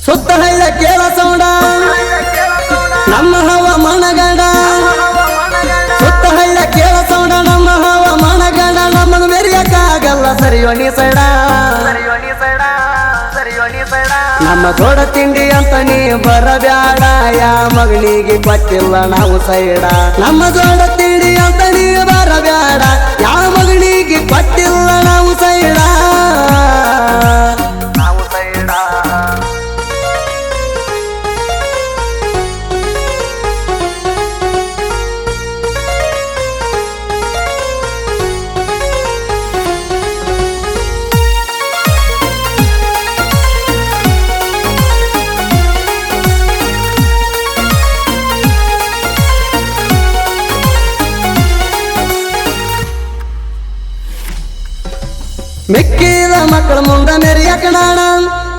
ಸುತ್ತ ಹಳ್ಳ ಕೇಳ ಸೌಂಡ ನಮ್ಮ ಹವಾಮಾನಗಂಡ ಸುತ್ತ ಹಳ್ಳ ಕೇಳ ಸೌಂಡ ನಮ್ಮ ಹವಾಮಾನಗಂಡ ನಮ್ಮನ್ನು ಮೆರಿಯಕ್ಕಾಗಲ್ಲ ಸರಿಯೋಣಿ ಸೈಡ ನಮ್ಮ ದೊಡ್ಡ ತಿಂಡಿ ಅಂತ ನೀ ಬರಬ್ಯಾಡ ಯಾ ಮಗನಿಗೆ ಕೊಟ್ಟಿಲ್ಲ ನಾವು ಸೈಡ ನಮ್ಮ ದೊಡ್ಡ ತಿಂಡಿ ಅಂತ ನೀ ಬರಬ್ಯಾಡ ಯಾ ಮಗನಿಗೆ ಕೊಟ್ಟಿಲ್ಲ ನಾವು ಸೈಡ ಮಿಕ್ಕಿದ ಮಕ್ಕಳ ಮುಂದ ಮೆರಿಯಕಣಾಣ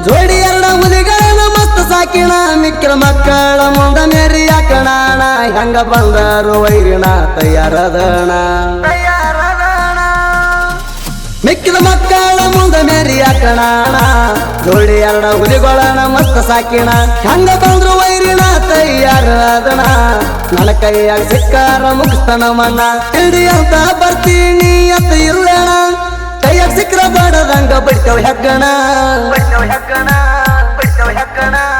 ಜೋಡಿ ಎರಡ ಮುದಿಗಳನ್ನ ಮಸ್ತ್ ಸಾಕಿಣ ಮಿಕ್ಕಿದ ಮಕ್ಕಳ ಮುಂದ ಮೆರಿಯಕಣಾಣ ಹೆಂಗ ಬಂದರು ವೈರಿಣ ತಯಾರದಣ ಮಿಕ್ಕಿದ ಮಕ್ಕಳ ಮುಂದ ಮೆರಿಯಕಣಾಣ ಜೋಡಿ ಎರಡ ಹುಲಿಗಳನ್ನ ಮಸ್ತ್ ಸಾಕಿಣ ಹೆಂಗ ಬಂದ್ರು ವೈರಿಣ ತಯಾರದಣ ನನ್ನ ಕೈಯಾಗ ಸಿಕ್ಕಾರ ಮುಗಿಸ್ತಾನ ಮಣ್ಣ ಹಿಡಿ ಅಂತ ಬರ್ತೀನಿ ಅಂತ ಇಲ್ಲಣ ಕೈಯಾಗ ಸಿಕ್ರ ಬಾಡದಂಗ ಬಿಡ್ತೇವ ಹೆಗ್ಗಣ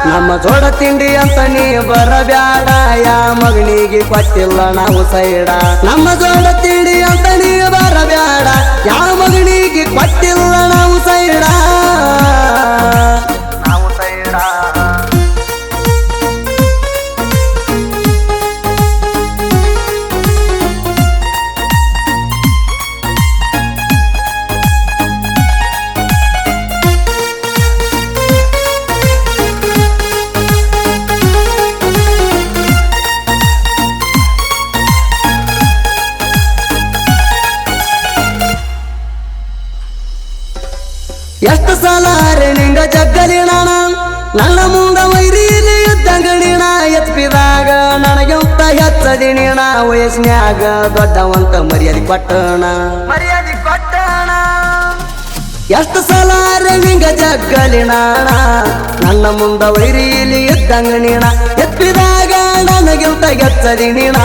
ನಮ್ಮ ಜೋಡ ತಿಂಡಿ ಅಂತ ನೀ ಬರಬ್ಯಾಡ ಯಾ ಮಗನಿಗೆ ಕೊಟ್ಟಿಲ್ಲ ನಾವು ಸೈಡ ನಮ್ಮ ಜೋಡ ತಿಂಡಿ ಅಂತ ನೀ ಬರಬ್ಯಾಡ ಯಾ ಮಗನಿಗೆ ಕೊಟ್ಟಿಲ್ಲ ನಾವು ಸೈಡ ಎಷ್ಟು ಸಲ ನಿಂಗ ಜಗ್ಗಲಿಣ ನನ್ನ ಮುಂದ ವೈರೀಲಿ ಇದ್ದಂಗಣಿಣ ಎತ್ಪಿದಾಗ ನನಗಿಂತ ಹೆಚ್ಚದಿಣಿಣ ವಯಸ್ನ್ಯಾಗ ದೊಡ್ಡವಂತ ಮರ್ಯಾದೆ ಕೊಟ್ಟಣ ಎಷ್ಟು ಸಲ ನಿಂಗ ಜಗ್ಗಲಿಣ ನನ್ನ ಮುಂದ ವೈರೀಲಿ ಇದ್ದಂಗಣಿಣ ಎತ್ಪಿದಾಗ ನನಗಿಂತ ಹೆಚ್ಚದಿಣಿಣ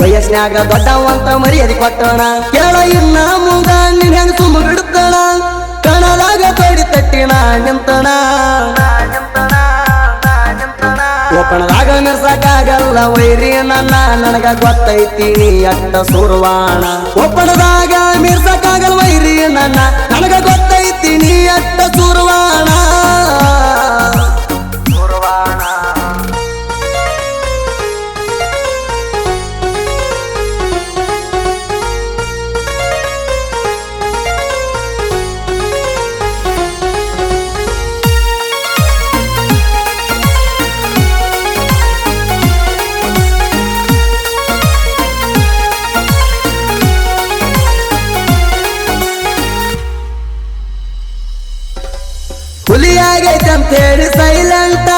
ವಯಸ್ನ್ಯಾಗ ದೊಡ್ಡವಂತ ಮರ್ಯಾದೆ ಕೊಟ್ಟಣ ಕೇಳ ಇನ್ನ ಮುಂದ ನಿನ್ ಹೆಂಗ ತುಂಬ ಬಿಡುತ್ತಣ ಕಣಲಾಗ ತೊಡಿ ತಟ್ಟಿಣ ನಿಂತಣ ಒಪ್ಪಣದಾಗ ಮಿರ್ಸಕ್ಕಾಗಲ್ಲ ವೈರಿ ನನ್ನ ನನಗ ಗೊತ್ತೈತಿ ನೀ ಅಟ್ಟ ಸುರ್ವಾಣ ಒಪ್ಪಣದಾಗ ಮಿರ್ಸಕ್ಕಾಗಲ್ಲ ವೈರಿ ನನ್ನ ನನಗ ಗೊತ್ತೈತಿ ನೀ ಅಟ್ಟ ಸುರ್ವಾಣ ಹುಲಿಯಾಗೈತೆ ಅಂತೇಳಿ ಸೈಲೆಂಟ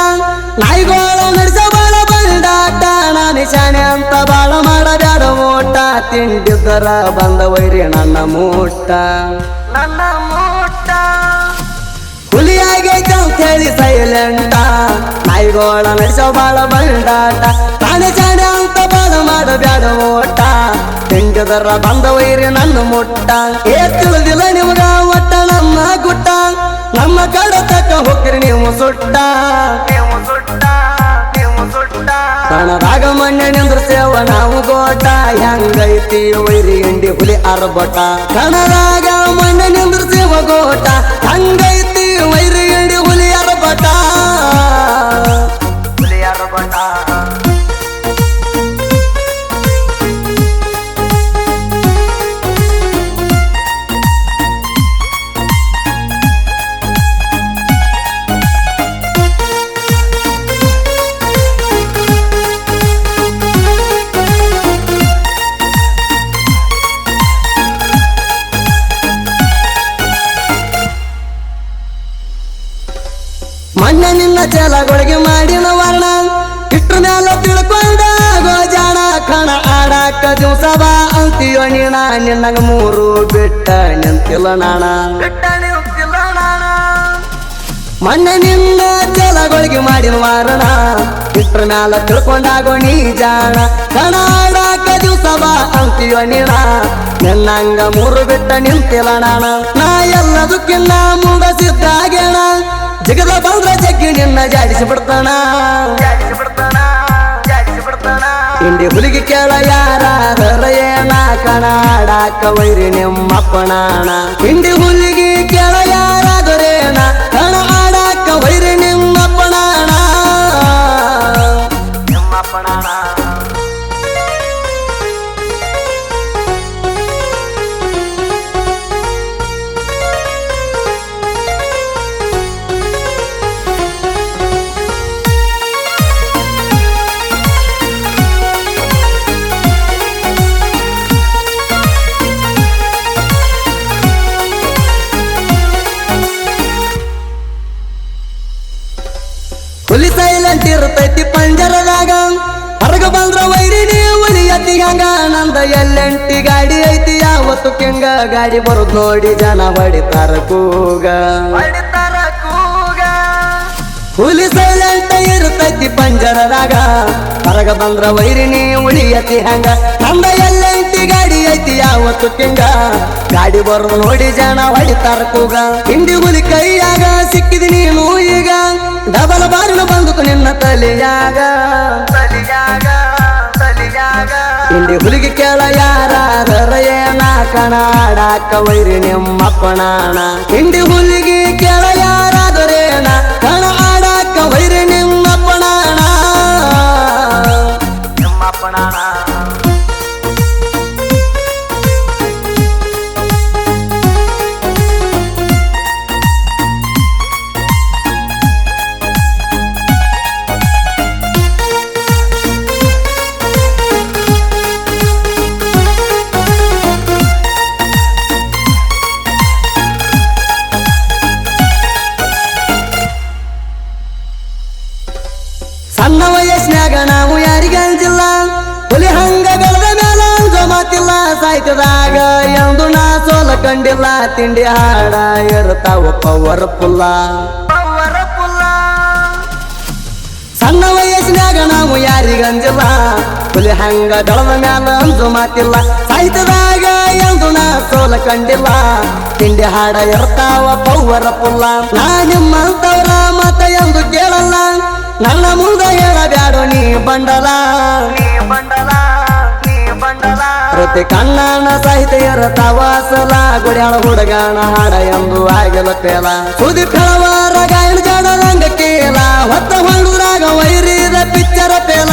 ನಾಯಿಗೋಳ ನಡೆಸ ಬಾಳ ಬಂಡಾಟ ನಾನು ಶಾಣೆ ಅಂತ ಬಾಳ ಮಾಡಬ್ಯಾಡ ಓಟ ತಿಂಡಿದ್ದರ ಬಂದ ವೈರಿ ನನ್ನ ಮೂಟ ಹುಲಿಯಾಗೈತೆ ಅಂತೇಳಿ ಸೈಲೆಂಟ ನಾಯಿಗೋಳ ನಡೆಸ ಬಾಳ ಬಂಡಾಟ ನಾನು ಶಾಣೆ ಅಂತ ಬಾಳ ಮಾಡಬ್ಯಾಡ ಓಟ ತಿಂಡಿದರ ಬಂದ ವೈರಿ ನನ್ನ ಮುಟ್ಟ ತಿಳಿದಿಲ್ಲ ನಿಮಗ ಒಟ್ಟ ನಮ್ಮ ಗುಟ್ಟ ನಮ್ಮ ಕಡೆ ತಕ್ಕ ಹೋಗ್ರಿ ನೀವು ಸುಟ್ಟ ಕಣದಾಗ ಮಣ್ಣೆ ನಿಂದ್ರ ಸೇವ ನಾವು ಗೋಟ ಹೆಂಗೈತಿ ವೈರಿ ಎಂಡಿ ಹುಲಿ ಅರ್ಬಟ ಕಣದಾಗ ಮಣ್ಣೆ ನಿಂದ್ರ ಸೇವ ಗೋಟ ಹೆಂಗೈತಿ ವೈರಿ ಎಂಡಿ ಹುಲಿ ಅರ್ಬಟ ಮಣ್ಣೆ ನಿನ್ನ ಚಲಗಳಿಗೆ ಮಾಡಿನ ವರ್ಣ ಇಷ್ಟು ಮ್ಯಾಲ ತಿಳ್ಕೊಂಡ ಗೋಜಾಣ ಕಣ ಆಡಾಕ ದಿವಸ ಬಾ ಅಂತೀಯೋ ನೀಣ ನಿನ್ನಗ ಮೂರು ಬಿಟ್ಟ ನಿಂತಿಲ್ಲ ನಾಣ ಮಣ್ಣೆ ನಿನ್ನ ಚಲಗಳಿಗೆ ಮ್ಯಾಲ ತಿಳ್ಕೊಂಡಾಗೋ ನೀ ಜಾಣ ಕಣಾಡಾಕ ದಿವಸ ಬಾ ಅಂತೀವ ನೀಣ ನಿನ್ನಂಗ ಮೂರು ಬಿಟ್ಟ ನಿಂತಿಲ್ಲ ನಾಣ ನಾ ಎಲ್ಲದಕ್ಕಿನ್ನ ಮುಂದಸಿದ್ದಾಗೇಣ ಜಗದ ಬಂದ್ರ ಜಗ್ಗಿ ನಿನ್ನ ಜಾಡಿಸಿ ಬಿಡ್ತಾನ ಇಂಡಿ ಹುಲಿಗೆ ಕೇಳ ಯಾರಾದರ ಏನ ಕಣಾಡಾಕ ವೈರಿ ನಿಮ್ಮಪ್ಪನಾಣ ಇಂಡಿ ಹುಲಿಗೆ ಕೇಳ ಯಾರಾದರೇನ ಕಣ ಆಡಾಕ ವೈರಿ ನಿಮ್ಮಪ್ಪನಾಣ ಹುಲಿ ಸೈಲೆಂಟ್ ಇರ್ತೈತಿ ಪಂಜರದಾಗ ಹೊರಗ ಬಂದ್ರ ವೈರಿ ಉಳಿಯತಿ ಹಂಗ ನಂದ ಎಲ್ಲೆಂಟಿ ಗಾಡಿ ಐತಿ ಯಾವತ್ತು ಕೆಂಗ ಗಾಡಿ ಬರುದ್ ನೋಡಿ ಜನ ಹೊಡಿತಾರ ಕೂಗ ಹುಲಿ ಸೈಲೆಂಟ್ ಇರ್ತೈತಿ ಪಂಜರದಾಗ ಹೊರಗ ಬಂದ್ರ ವೈರಿನಿ ಉಳಿಯತಿ ಹಂಗ ನಂದ ಎಲ್ಲೆಂಟಿ ಗಾಡಿ ಐತಿ ಯಾವತ್ತು ಕೆಂಗ ಗಾಡಿ ಬರುದ್ ನೋಡಿ ಜನ ಹೊಡಿತಾರ ಕೂಗ ಹಿಂಡಿ ಹುಲಿ ಕೈಯಾಗ ಸಿಕ್ಕಿದಿ ನೀನು ಈಗ ಡಬಲ್ ಬಾರಿನ ಬಂದು ನಿನ್ನ ತಲೆಯಾಗ ಇಂಡಿ ಹುಲಿಗೆ ಕೇಳ ಯಾರಾದರ ಏನ ಕಣಾಡಾಕ ವೈರಿ ನಿಮ್ಮಪ್ಪನಾಣ ಇಂಡಿ ಹುಲಿಗೆ ಕೇಳ ಯಾರಾದರೇನ ಕಣ ಆಡಾಕ ವೈರಿ ನಿಮ್ಮಪ್ಪನಾಣ ಸಣ್ಣ ವಯಸ್ಸಿನಾಗ ನಾವು ಯಾರಿಗೆ ಅಂಜಿಲ್ಲ ಹುಲಿ ಹಂಗ ಬೆಳೆದ ಮೇಲೆ ಅಂಜೋ ಮಾತಿಲ್ಲ ಸಾಯ್ತದಾಗ ಎಂದು ನಾ ಸೋಲ ಕಂಡಿಲ್ಲ ತಿಂಡಿ ಹಾಡ ಇರ್ತಾವ ಪವರ್ ಪುಲ್ಲ ಸಣ್ಣ ವಯಸ್ಸಿನಾಗ ನಾವು ಯಾರಿಗೆ ಅಂಜಿಲ್ಲ ಹುಲಿ ಹಂಗ ಬೆಳೆದ ಮೇಲೆ ಅಂಜೋ ಮಾತಿಲ್ಲ ಸಾಯ್ತದಾಗ ಎಂದು ನಾ ಸೋಲ ಕಂಡಿಲ್ಲ ತಿಂಡಿ ಹಾಡ ಇರ್ತಾವ ಪವರ್ ಪುಲ್ಲ ನಾ ನಿಮ್ಮಂತವ್ರ ಮತ ಎಂದು ಕೇಳಲ್ಲ ನನ್ನ ಮುಂದ ಹೇಳಬ್ಯಾಡೋ ನೀ ಬಂಡಲ ಪ್ರತಿ ಕಣ್ಣನ ಸಾಹಿತ್ಯ ಇರತಾವ ಸಲ ಗುಡ್ಯಾಳ ಹುಡುಗಾಣ ಹಾಡ ಎಂದು ಆಗಿಲ್ಲ ಪೇಲ ಸುದಿ ಫೆಳವಾರ ಗಾಯನ ಜಾಡ ರಂಗ ಕೇಲ ಹೊತ್ತ ಹೊಂಡುದ್ರಾಗ ವೈರಿದ ಪಿಚ್ಚರ ಪೇಲ